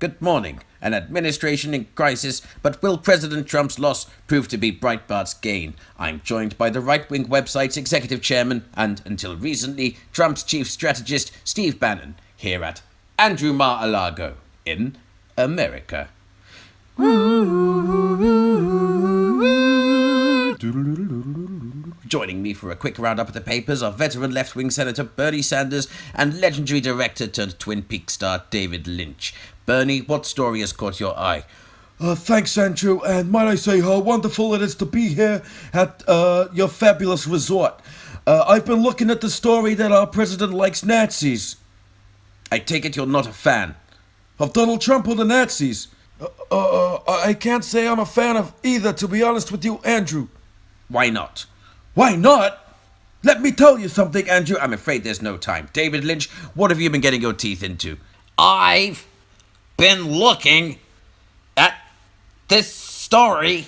Good morning. An administration in crisis, but will President Trump's loss prove to be Breitbart's gain? I'm joined by the right-wing website's executive chairman and, until recently, Trump's chief strategist, Steve Bannon, here at Andrew Marr-a-Lago in America. Joining me for a quick roundup of the papers are veteran left-wing Senator Bernie Sanders and legendary director turned Twin Peaks star David Lynch. Bernie, what story has caught your eye? Thanks, Andrew, and might I say how wonderful it is to be here at your fabulous resort. I've been looking at the story that our president likes Nazis. I take it you're not a fan of Donald Trump or the Nazis? I can't say I'm a fan of either, to be honest with you, Andrew. Why not? Why not? Let me tell you something, Andrew. I'm afraid there's no time. David Lynch, what have you been getting your teeth into? I've been looking at this story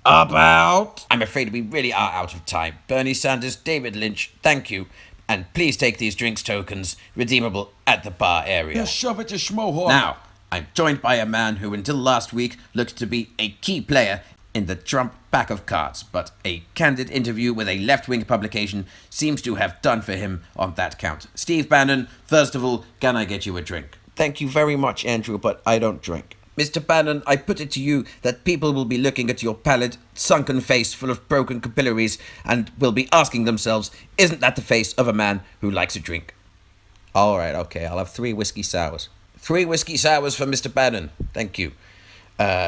about... I'm afraid we really are out of time. Bernie Sanders, David Lynch, thank you. And please take these drinks tokens, redeemable at the bar area. Yeah, shove it, you schmohawk. Now, I'm joined by a man who until last week looked to be a key player in the Trump pack of cards, but a candid interview with a left-wing publication seems to have done for him on that count. Steve Bannon, first of all, can I get you a drink? Thank you very much, Andrew, but I don't drink. Mr. Bannon, I put it to you that people will be looking at your pallid, sunken face full of broken capillaries and will be asking themselves, isn't that the face of a man who likes a drink? All right, okay, I'll have 3 whiskey sours. 3 whiskey sours for Mr. Bannon. Thank you.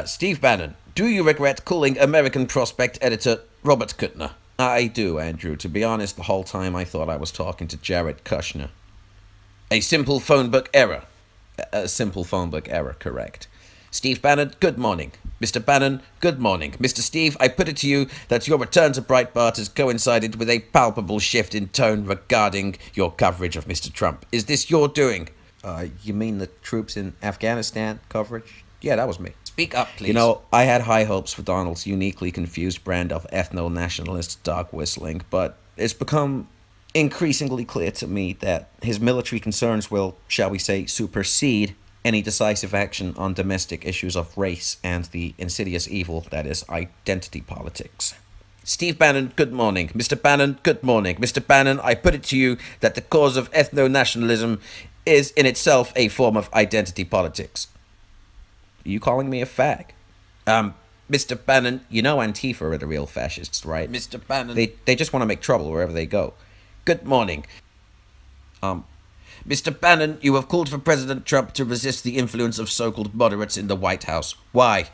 Steve Bannon, do you regret calling American Prospect editor Robert Kuttner? I do, Andrew. To be honest, the whole time I thought I was talking to Jared Kushner. A simple phone book error. A simple phone book error, correct. Steve Bannon, good morning. Mr. Bannon, good morning. Mr. Steve, I put it to you that your return to Breitbart has coincided with a palpable shift in tone regarding your coverage of Mr. Trump. Is this your doing? You mean the troops in Afghanistan coverage? Yeah, that was me. Speak up, please. You know, I had high hopes for Donald's uniquely confused brand of ethno-nationalist dog whistling, but it's become increasingly clear to me that his military concerns will, shall we say, supersede any decisive action on domestic issues of race and the insidious evil that is identity politics. Steve Bannon, good morning. Mr. Bannon, good morning. Mr. Bannon, I put it to you that the cause of ethno-nationalism is in itself a form of identity politics. Are you calling me a fag? Mr. Bannon, you know Antifa are the real fascists, right? Mr. Bannon... They just want to make trouble wherever they go. Good morning. Mr. Bannon, you have called for President Trump to resist the influence of so-called moderates in the White House. Why?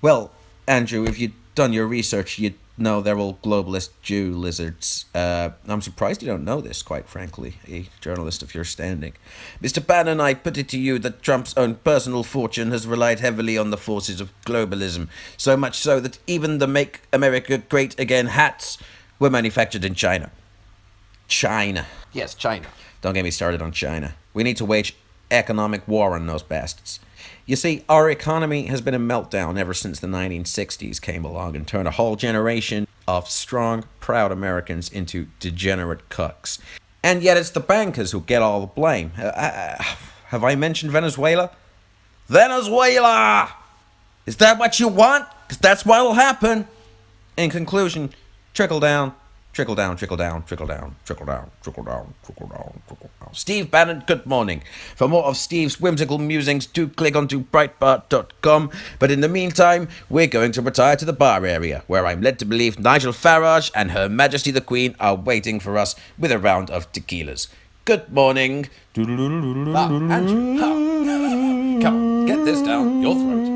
Well, Andrew, if you'd done your research, you'd know they're all globalist Jew lizards. I'm surprised you don't know this, quite frankly, a journalist of your standing. Mr. Bannon, I put it to you that Trump's own personal fortune has relied heavily on the forces of globalism, so much so that even the Make America Great Again hats were manufactured in China. China. Yes, China. Don't get me started on China. We need to wage economic war on those bastards. You see, our economy has been a meltdown ever since the 1960s came along and turned a whole generation of strong, proud Americans into degenerate cucks. And yet it's the bankers who get all the blame. Have I mentioned Venezuela? Venezuela! Is that what you want? Because that's what'll happen. In conclusion, trickle down. Trickle down, trickle down, trickle down, trickle down, trickle down, trickle down, trickle down. Steve Bannon, good morning. For more of Steve's whimsical musings, do click onto Breitbart.com. But in the meantime, we're going to retire to the bar area, where I'm led to believe Nigel Farage and Her Majesty the Queen are waiting for us with a round of tequilas. Good morning. Andrew, come, get this down your throat.